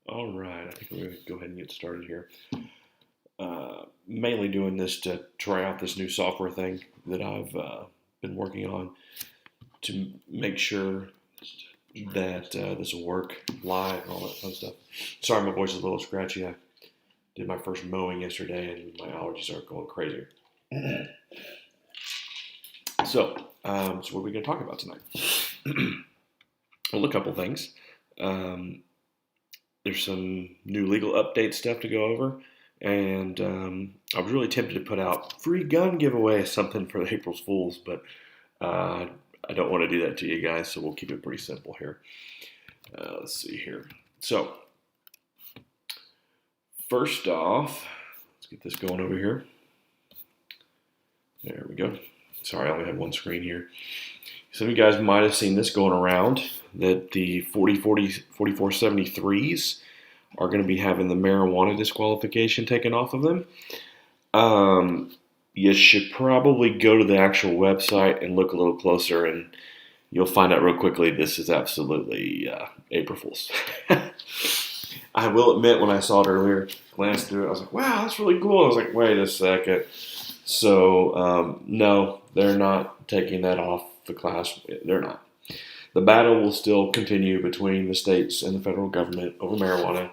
All right, I think we're going to go ahead and get started here. Mainly doing this to try out this new software thing that I've been working on to make sure that this will work live and all that fun stuff. Sorry, my voice is a little scratchy. I did my first mowing yesterday and my allergies are going crazy. So what are we going to talk about tonight? Well, a couple things. There's some new legal update stuff to go over. And I was really tempted to put out free gun giveaway something for the April Fools, but I don't want to do that to you guys, so we'll keep it pretty simple here. Let's see here. So, first off, let's get this going over here. There we go. Sorry, I only have one screen here. Some of you guys might have seen this going around, that the 4473s are going to be having the marijuana disqualification taken off of them. You should probably go to the actual website and look a little closer, and you'll find out real quickly this is absolutely April Fool's. I will admit, when I saw it earlier, glanced through it, I was like, wow, that's really cool. I was like, wait a second. So, no, they're not taking that off the class. They're not. The battle will still continue between the states and the federal government over marijuana,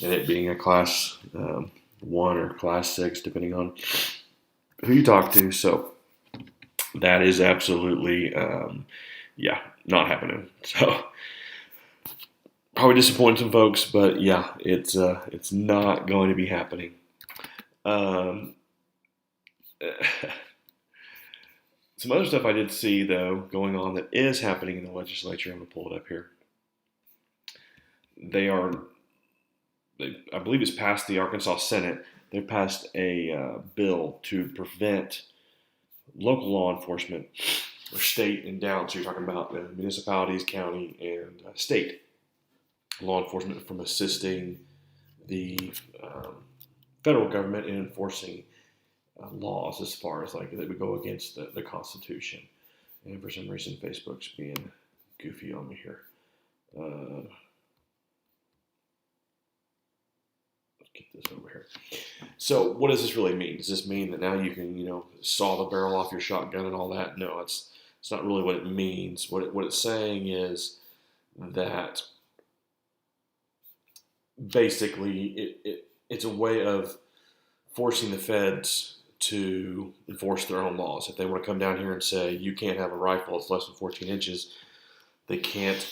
and it being a class 1 or class 6, depending on who you talk to. So that is absolutely, not happening. So probably disappointing some folks, but yeah, it's not going to be happening. Some other stuff I did see, though, going on that is happening in the legislature. I'm going to pull it up here. I believe it's passed the Arkansas Senate. They passed a bill to prevent local law enforcement, or state and down, so you're talking about municipalities, county, and state law enforcement from assisting the federal government in enforcing laws as far as like that would go against the Constitution. And for some reason, Facebook's being goofy on me here. Get this over here. So what does this really mean? Does this mean that now you can, saw the barrel off your shotgun and all that? No, it's not really what it means. What it's saying is that basically it's a way of forcing the feds to enforce their own laws. If they want to come down here and say you can't have a rifle that's less than 14 inches, they can't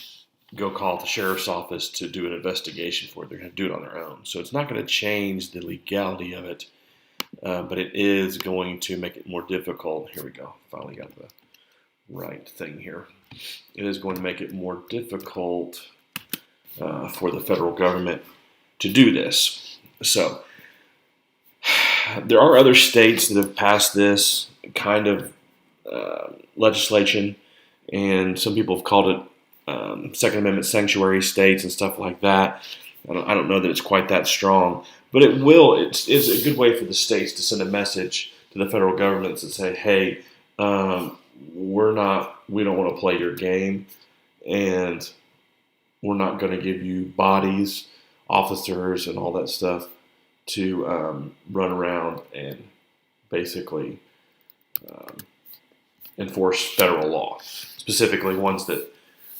go call the sheriff's office to do an investigation for it. They're going to do it on their own. So it's not going to change the legality of it, but it is going to make it more difficult. Here we go. Finally got the right thing here. It is going to make it more difficult for the federal government to do this. So there are other states that have passed this kind of legislation, and some people have called it Second Amendment sanctuary states and stuff like that. I don't know that it's quite that strong, but it will. It's a good way for the states to send a message to the federal governments and say, hey, we don't want to play your game, and we're not going to give you bodies, officers, and all that stuff to run around and basically enforce federal law, specifically ones that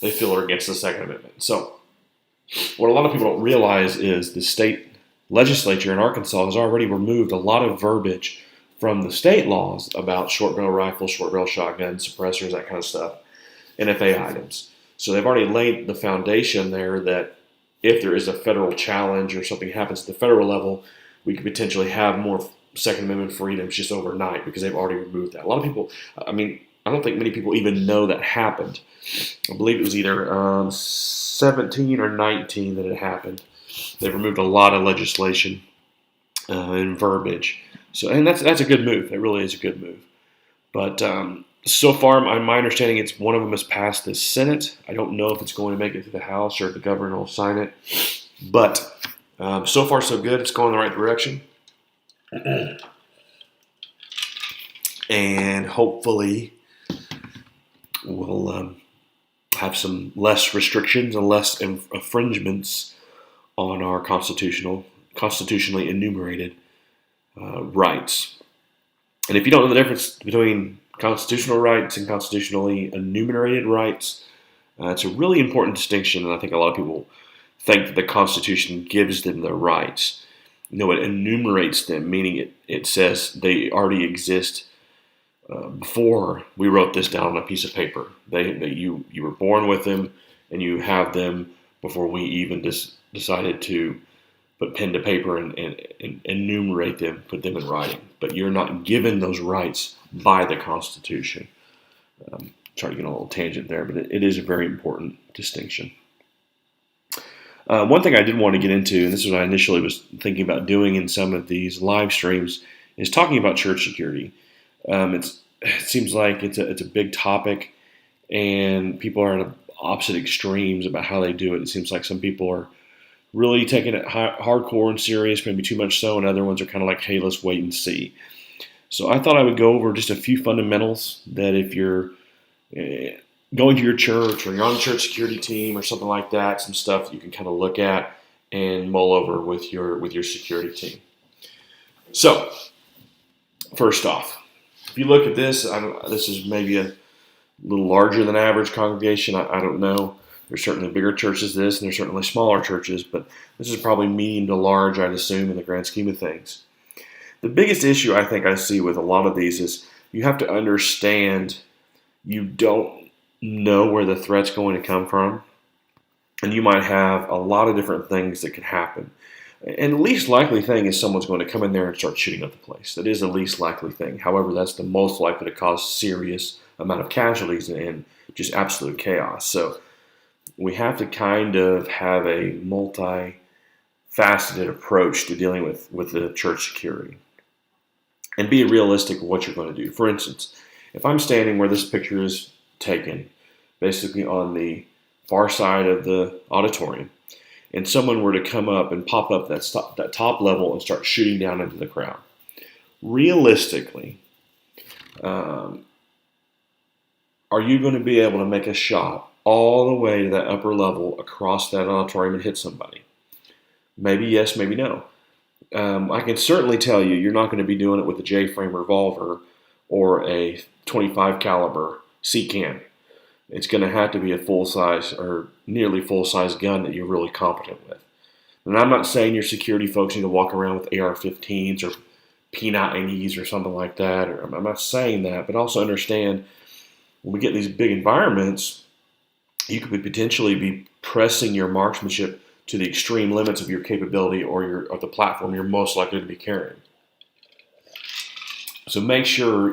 they feel are against the Second Amendment. So what a lot of people don't realize is the state legislature in Arkansas has already removed a lot of verbiage from the state laws about short barrel rifles, short barrel shotguns, suppressors, that kind of stuff, NFA items. So they've already laid the foundation there that if there is a federal challenge or something happens at the federal level, we could potentially have more Second Amendment freedoms just overnight because they've already removed that. A lot of people, I don't think many people even know that happened. I believe it was either 17 or 19 that it happened. They've removed a lot of legislation and verbiage. So, and that's a good move. It really is a good move. But so far, my understanding it's one of them has passed the Senate. I don't know if it's going to make it to the House or if the governor will sign it. But so far, so good. It's going in the right direction. And hopefully we'll have some less restrictions and less infringements on our constitutionally enumerated rights. And if you don't know the difference between constitutional rights and constitutionally enumerated rights, it's a really important distinction, and I think a lot of people think that the Constitution gives them their rights. No, it enumerates them, meaning it says they already exist before we wrote this down on a piece of paper. You were born with them, and you have them before we even decided to put pen to paper and enumerate them, put them in writing. But you're not given those rights by the Constitution. Sorry to get on a little tangent there, but it is a very important distinction. One thing I did want to get into, and this is what I initially was thinking about doing in some of these live streams, is talking about church security. It seems like it's a big topic, and people are at opposite extremes about how they do it. It seems like some people are really taking it hardcore and serious, maybe too much so, and other ones are kind of like, hey, let's wait and see. So I thought I would go over just a few fundamentals that if you're going to your church or you're on the church security team or something like that, some stuff you can kind of look at and mull over with your security team. So first off, if you look at this, this is maybe a little larger than average congregation. I don't know. There's certainly bigger churches than this, and there's certainly smaller churches, but this is probably medium to large, I'd assume, in the grand scheme of things. The biggest issue I think I see with a lot of these is you have to understand you don't know where the threat's going to come from, and you might have a lot of different things that could happen. And the least likely thing is someone's going to come in there and start shooting up the place. That is the least likely thing. However, that's the most likely to cause serious amount of casualties and just absolute chaos. So we have to kind of have a multi-faceted approach to dealing with the church security and be realistic with what you're going to do. For instance, if I'm standing where this picture is taken, basically on the far side of the auditorium, and someone were to come up and pop up that top level and start shooting down into the crowd, realistically, are you going to be able to make a shot all the way to that upper level across that auditorium and hit somebody? Maybe yes, maybe no. I can certainly tell you, you're not going to be doing it with a J-frame revolver or a 25 caliber C-can. It's going to have to be a full-size or nearly full-size gun that you're really competent with. And I'm not saying your security folks need to walk around with AR-15s or P90s or something like that. I'm not saying that, but also understand when we get these big environments, you could potentially be pressing your marksmanship to the extreme limits of your capability or the platform you're most likely to be carrying. So make sure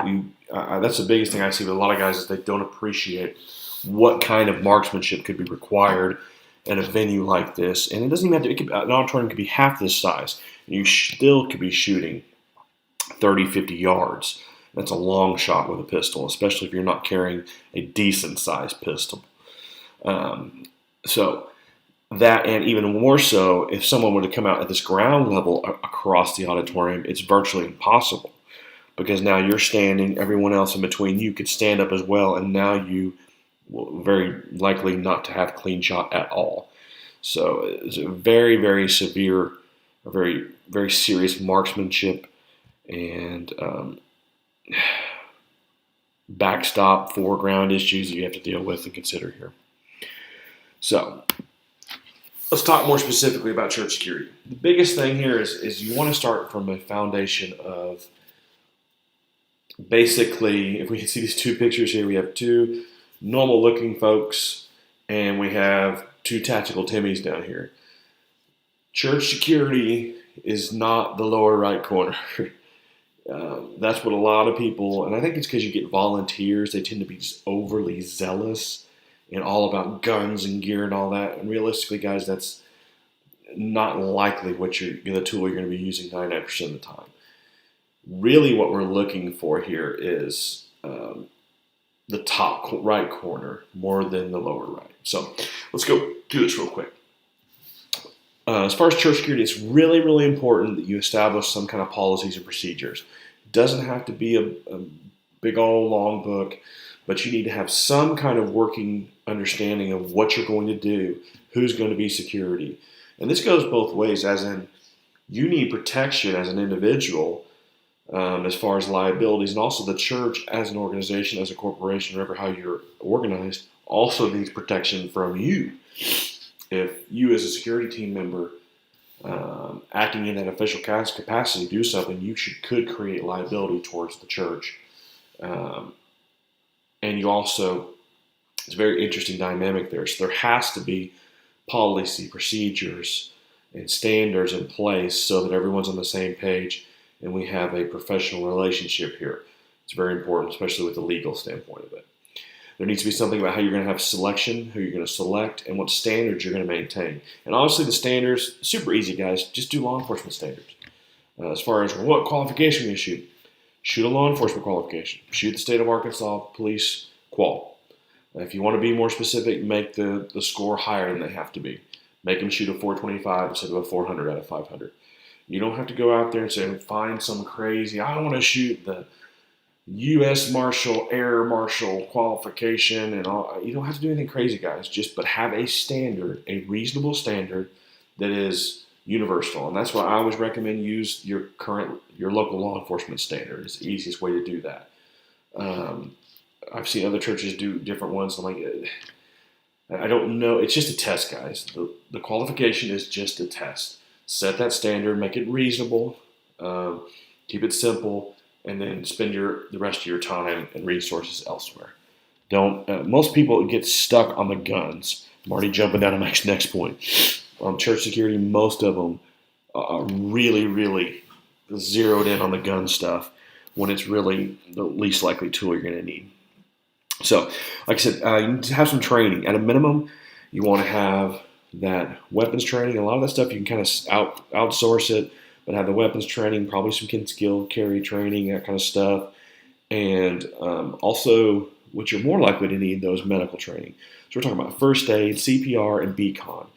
that's the biggest thing I see with a lot of guys is they don't appreciate what kind of marksmanship could be required at a venue like this. And it doesn't even have to, an auditorium could be half this size. And you still could be shooting 30, 50 yards. That's a long shot with a pistol, especially if you're not carrying a decent sized pistol. So that, and even more so, if someone were to come out at this ground level across the auditorium, it's virtually impossible. Because now you're standing, everyone else in between you could stand up as well, and now you will very likely not to have clean shot at all. So it's a very, very severe, a very, very serious marksmanship and backstop foreground issues that you have to deal with and consider here. So let's talk more specifically about church security. The biggest thing here is you want to start from a foundation of basically, if we can see these two pictures here, we have two normal looking folks and we have two tactical Timmies down here. Church security is not the lower right corner. That's what a lot of people, and I think it's because you get volunteers, they tend to be just overly zealous and all about guns and gear and all that. And realistically, guys, that's not likely the tool you're going to be using 99% of the time. Really what we're looking for here is the top right corner more than the lower right. So let's go do this real quick. As far as church security, it's really, really important that you establish some kind of policies and procedures. It doesn't have to be a big old long book, but you need to have some kind of working understanding of what you're going to do, who's going to be security. And this goes both ways, as in you need protection as an individual as far as liabilities, and also the church as an organization, as a corporation, whatever how you're organized, also needs protection from you. If you as a security team member acting in that official capacity do something, you could create liability towards the church. And you also, it's a very interesting dynamic there. So there has to be policy, procedures, and standards in place so that everyone's on the same page and we have a professional relationship here. It's very important, especially with the legal standpoint of it. There needs to be something about how you're going to have selection, who you're going to select, and what standards you're going to maintain. And obviously the standards, super easy, guys. Just do law enforcement standards. As far as what qualification you shoot, shoot a law enforcement qualification. Shoot the state of Arkansas police qual. If you want to be more specific, make the score higher than they have to be. Make them shoot a 425 instead of a 400 out of 500. You don't have to go out there and say, find some crazy, I want to shoot the U.S. Marshal, Air Marshal qualification and all. You don't have to do anything crazy, guys. But have a standard, a reasonable standard that is universal. And that's why I always recommend use your local law enforcement standard. It's the easiest way to do that. I've seen other churches do different ones. I'm like, I don't know. It's just a test, guys. The qualification is just a test. Set that standard, make it reasonable, keep it simple, and then spend the rest of your time and resources elsewhere. Most people get stuck on the guns. I'm already jumping down to my next point. Church security, most of them are really, really zeroed in on the gun stuff when it's really the least likely tool you're going to need. So, like I said, you need to have some training. At a minimum, you want to have that weapons training. A lot of that stuff you can kind of outsource it, but have the weapons training, probably some concealed carry training, that kind of stuff. And also, what you're more likely to need, though, is medical training. So we're talking about first aid, CPR, and BCON.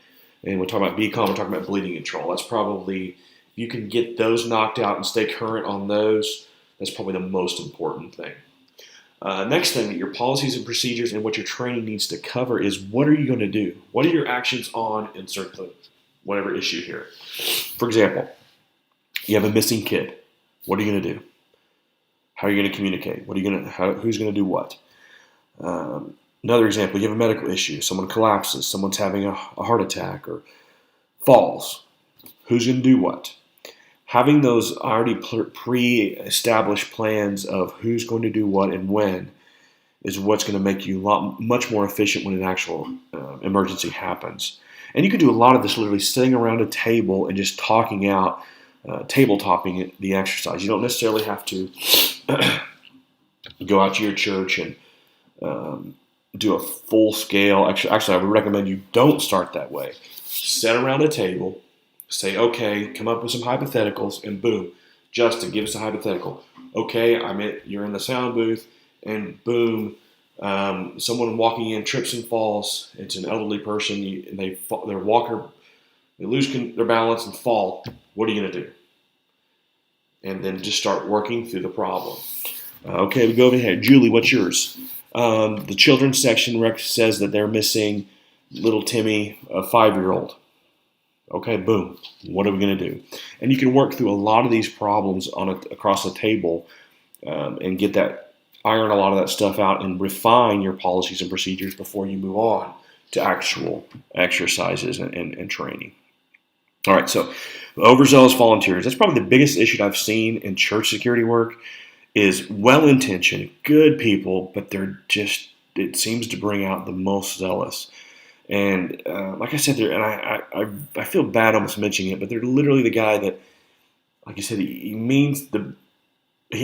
And we're talking about BCON, we're talking about bleeding control. That's probably, if you can get those knocked out and stay current on those, that's probably the most important thing. Next thing that your policies and procedures and what your training needs to cover is, what are you going to do? What are your actions on insert the whatever issue here? For example, you have a missing kid. What are you going to do? How are you going to communicate? Who's going to do what? Another example, you have a medical issue. Someone collapses. Someone's having a heart attack or falls. Who's going to do what? Having those already pre-established plans of who's going to do what and when is what's going to make you much more efficient when an actual emergency happens. And you can do a lot of this literally sitting around a table and just talking out, tabletopping the exercise. You don't necessarily have to go out to your church and do a full-scale. Actually, I would recommend you don't start that way. Sit around a table. Say, okay, come up with some hypotheticals, and boom, Justin, give us a hypothetical. Okay, you're in the sound booth, and boom, someone walking in trips and falls. It's an elderly person, and they lose their balance and fall. What are you going to do? And then just start working through the problem. Okay, we go over here. Julie, what's yours? The children's section says that they're missing little Timmy, a 5-year-old. Okay, boom. What are we going to do? And you can work through a lot of these problems across the table and iron a lot of that stuff out and refine your policies and procedures before you move on to actual exercises and training. All right, so overzealous volunteers. That's probably the biggest issue I've seen in church security work is well-intentioned, good people, but it seems to bring out the most zealous. And like I said, I feel bad almost mentioning it, but they're literally the guy that, like you said, he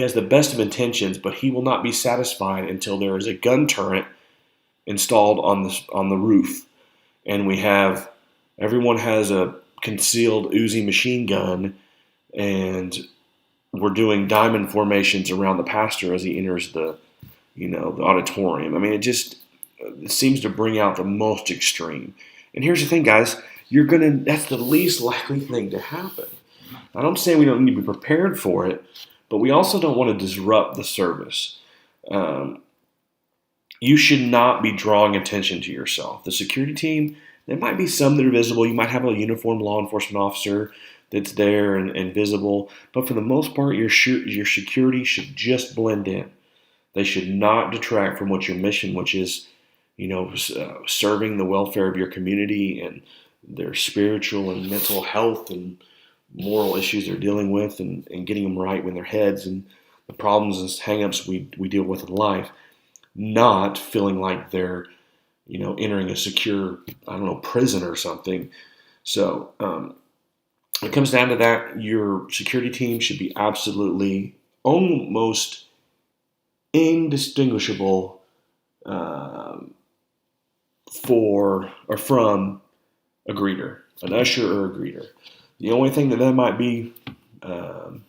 has the best of intentions, but he will not be satisfied until there is a gun turret installed on the roof, and everyone has a concealed Uzi machine gun, and we're doing diamond formations around the pastor as he enters the auditorium. I mean, it seems to bring out the most extreme. And here's the thing, guys, that's the least likely thing to happen. I don't say we don't need to be prepared for it, but we also don't want to disrupt the service. You should not be drawing attention to yourself. The security team, There might be some that are visible. You might have a uniformed law enforcement officer that's there and visible, but for the most part, your security should just blend in. They should not detract from what your mission, which is, serving the welfare of your community and their spiritual and mental health and moral issues they're dealing with, and getting them right in their heads and the problems and hang-ups we deal with in life, not feeling like they're, entering a secure, prison or something. So when it comes down to that, your security team should be absolutely almost indistinguishable from a greeter, an usher or a greeter. The only thing that might be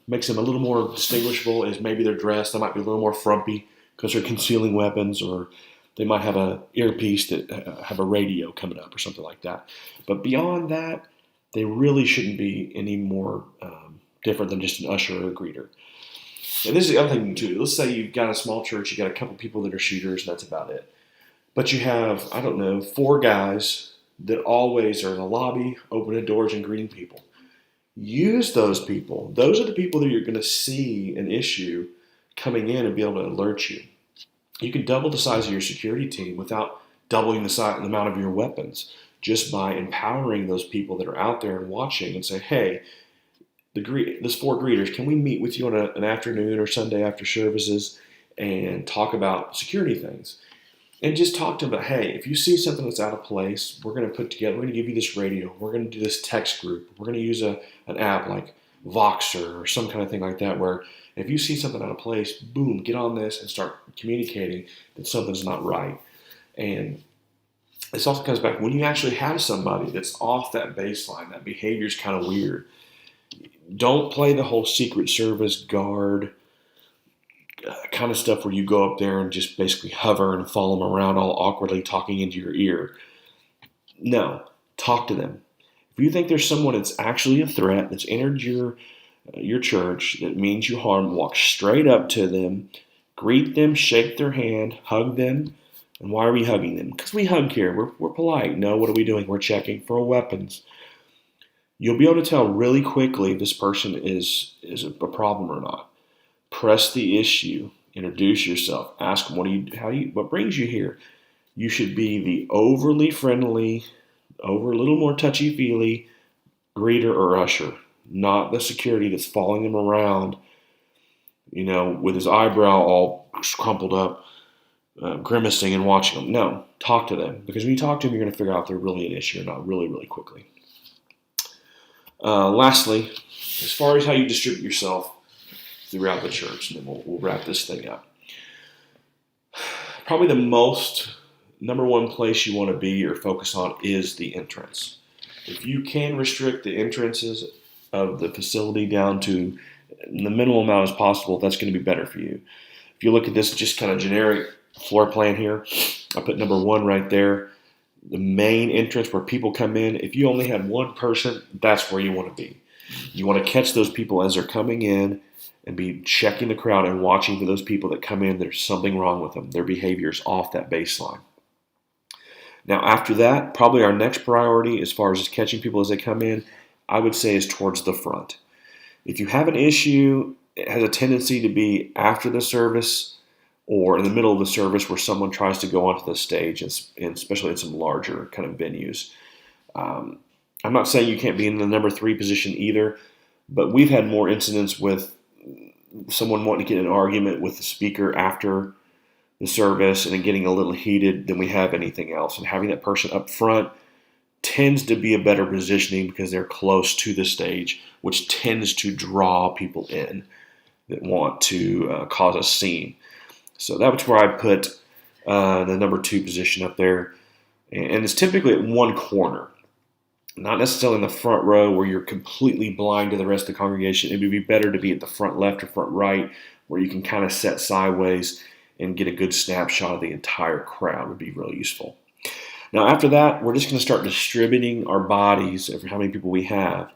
makes them a little more distinguishable is maybe their dress. They might be a little more frumpy because they're concealing weapons, or they might have an earpiece that have a radio coming up or something like that. But beyond that, they really shouldn't be any more different than just an usher or a greeter. And this is the other thing too. Let's say you've got a small church, you got a couple people that are shooters, and that's about it. But you have, 4 guys that always are in the lobby, opening doors and greeting people. Use those people. Those are the people that you're going to see an issue coming in and be able to alert you. You can double the size of your security team without doubling the amount of your weapons, just by empowering those people that are out there and watching and say, hey, this 4 greeters, can we meet with you on an afternoon or Sunday after services and talk about security things? And just talk to them about, hey, if you see something that's out of place, we're going to give you this radio. We're going to do this text group. We're going to use an app like Voxer or some kind of thing like that, where if you see something out of place, boom, get on this and start communicating that something's not right. And this also comes back when you actually have somebody that's off that baseline, that behavior's kind of weird. Don't play the whole Secret Service guard kind of stuff where you go up there and just basically hover and follow them around all awkwardly talking into your ear. No, talk to them. If you think there's someone that's actually a threat that's entered your church that means you harm, walk straight up to them, greet them, shake their hand, hug them. And why are we hugging them? Because we hug here. We're polite. No, what are we doing? We're checking for weapons. You'll be able to tell really quickly if this person is a problem or not. Press the issue. Introduce yourself. Ask them, what brings you here? You should be the overly friendly, a little more touchy-feely greeter or usher, not the security that's following them around, with his eyebrow all crumpled up, grimacing and watching them. No, talk to them. Because when you talk to them, you're going to figure out if they're really an issue or not really, really quickly. Lastly, as far as how you distribute yourself throughout the church, and then we'll wrap this thing up. Probably the number one place you want to be or focus on is the entrance. If you can restrict the entrances of the facility down to the minimal amount as possible, that's going to be better for you. If you look at this just kind of generic floor plan here, I put number 1 right there. The main entrance where people come in, if you only had one person, that's where you want to be. You want to catch those people as they're coming in and be checking the crowd and watching for those people that come in. There's something wrong with them. Their behavior is off that baseline. Now, after that, probably our next priority as far as just catching people as they come in, I would say is towards the front. If you have an issue, it has a tendency to be after the service or in the middle of the service where someone tries to go onto the stage, and especially in some larger kind of venues. I'm not saying you can't be in the number 3 position either, but we've had more incidents with someone wanting to get in an argument with the speaker after the service and then getting a little heated than we have anything else. And having that person up front tends to be a better positioning because they're close to the stage, which tends to draw people in that want to cause a scene. So that's where I put the number 2 position up there. And it's typically at one corner, not necessarily in the front row where you're completely blind to the rest of the congregation. It would be better to be at the front left or front right where you can kind of set sideways and get a good snapshot of the entire crowd would be really useful. Now after that, we're just going to start distributing our bodies, over how many people we have,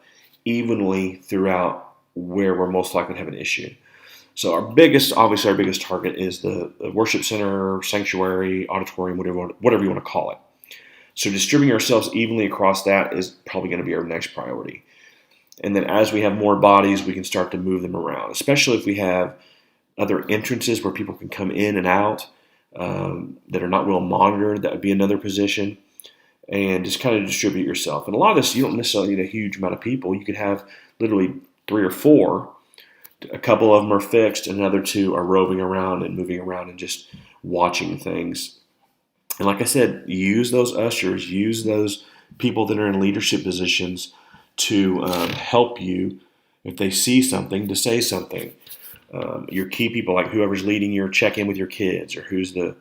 evenly throughout where we're most likely to have an issue. So our biggest target is the worship center, sanctuary, auditorium, whatever you want to call it. So distributing ourselves evenly across that is probably going to be our next priority. And then as we have more bodies, we can start to move them around, especially if we have other entrances where people can come in and out that are not well monitored. That would be another position. And just kind of distribute yourself. And a lot of this, you don't necessarily need a huge amount of people. You could have literally 3 or 4. A couple of them are fixed, and another 2 are roving around and moving around and just watching things. And like I said, use those ushers, use those people that are in leadership positions to help you if they see something, to say something. Your key people, like whoever's leading your check-in with your kids, or who's the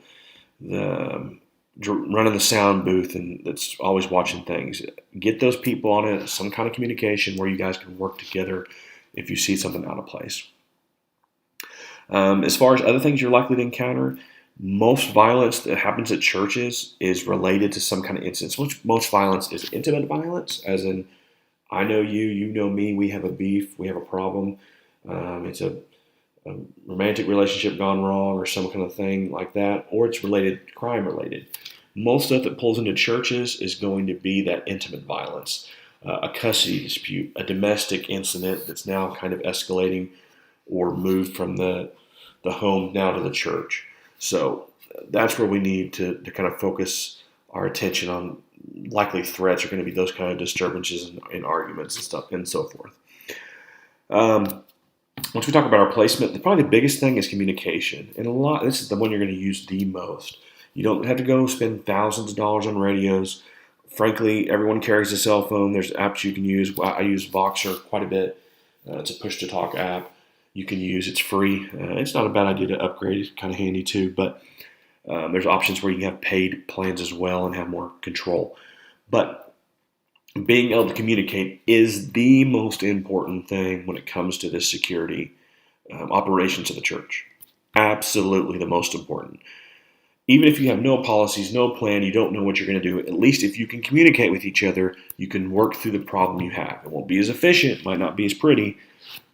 running the sound booth and that's always watching things. Get those people on some kind of communication where you guys can work together if you see something out of place. As far as other things you're likely to encounter, most violence that happens at churches is related to some kind of incident. Most violence is intimate violence, as in, I know you, you know me, we have a beef, we have a problem. It's a romantic relationship gone wrong or some kind of thing like that, or it's related, crime related. Most stuff that pulls into churches is going to be that intimate violence, a custody dispute, a domestic incident that's now kind of escalating or moved from the home now to the church. So that's where we need to kind of focus our attention on. Likely threats are going to be those kind of disturbances and arguments and stuff and so forth. Once we talk about our placement, probably the biggest thing is communication. And this is the one you're going to use the most. You don't have to go spend thousands of dollars on radios. Frankly, everyone carries a cell phone. There's apps you can use. I use Voxer quite a bit. It's a push-to-talk app you can use. It's free. It's not a bad idea to upgrade. It's kind of handy too. But there's options where you can have paid plans as well and have more control. But being able to communicate is the most important thing when it comes to this security operations of the church. Absolutely the most important. Even if you have no policies, no plan, you don't know what you're going to do, at least if you can communicate with each other, you can work through the problem you have. It won't be as efficient, might not be as pretty,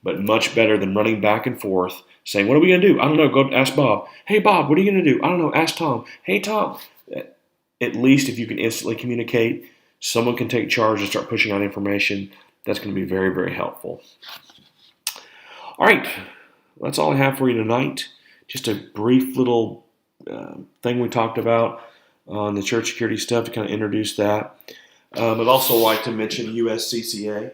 but much better than running back and forth saying, what are we going to do? I don't know, go ask Bob. Hey, Bob, what are you going to do? I don't know, ask Tom. Hey, Tom. At least if you can instantly communicate, someone can take charge and start pushing out information. That's going to be very, very helpful. All right, that's all I have for you tonight. Just a brief little thing we talked about on the church security stuff to kind of introduce that. I'd also like to mention USCCA.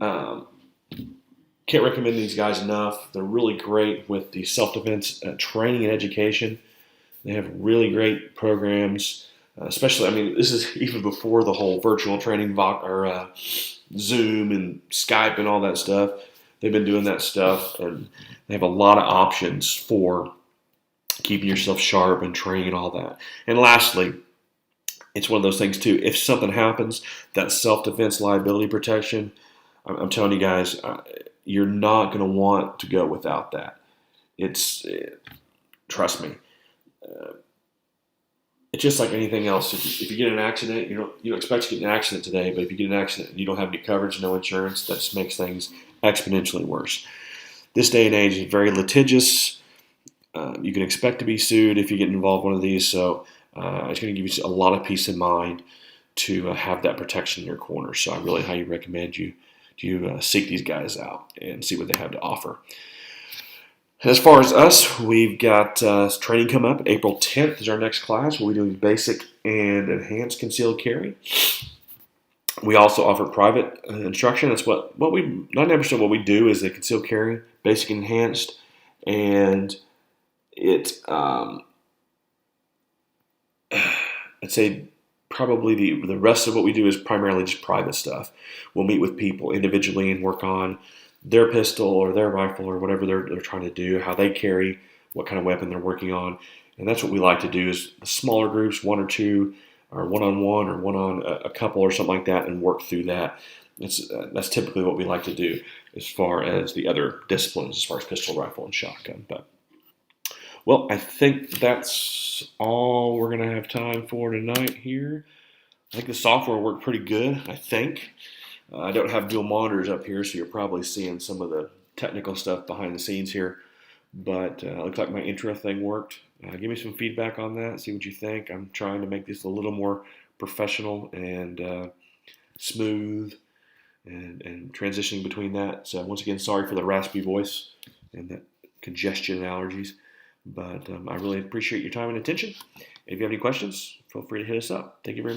Can't recommend these guys enough. They're really great with the self-defense training and education. They have really great programs, especially, I mean, this is even before the whole virtual training or Zoom and Skype and all that stuff. They've been doing that stuff, and they have a lot of options for keeping yourself sharp and training and all that. And lastly, it's one of those things too. If something happens, that self-defense liability protection, I'm telling you guys, you're not going to want to go without that. Trust me. It's just like anything else. If you get in an accident, you don't expect to get in an accident today, but if you get in an accident and you don't have any coverage, no insurance, that just makes things exponentially worse. This day and age is very litigious. You can expect to be sued if you get involved in one of these, so it's going to give you a lot of peace of mind to have that protection in your corner. So I really highly recommend you seek these guys out and see what they have to offer. As far as us, we've got training coming up. April 10th is our next class. We'll be doing basic and enhanced concealed carry. We also offer private instruction. That's what we 99% of what we do is the concealed carry, basic and enhanced, and I'd say probably the rest of what we do is primarily just private stuff. We'll meet with people individually and work on their pistol or their rifle or whatever they're trying to do, how they carry, what kind of weapon they're working on. And that's what we like to do is the smaller groups, 1 or 2, or one-on-one or one on a couple or something like that, and work through that. That's typically what we like to do as far as the other disciplines, as far as pistol, rifle, and shotgun. But well, I think that's all we're going to have time for tonight here. I think the software worked pretty good, I think. I don't have dual monitors up here, so you're probably seeing some of the technical stuff behind the scenes here. But it looks like my intro thing worked. Give me some feedback on that, see what you think. I'm trying to make this a little more professional and smooth and transitioning between that. So once again, sorry for the raspy voice and the congestion and allergies. But I really appreciate your time and attention. If you have any questions, feel free to hit us up. Thank you very much.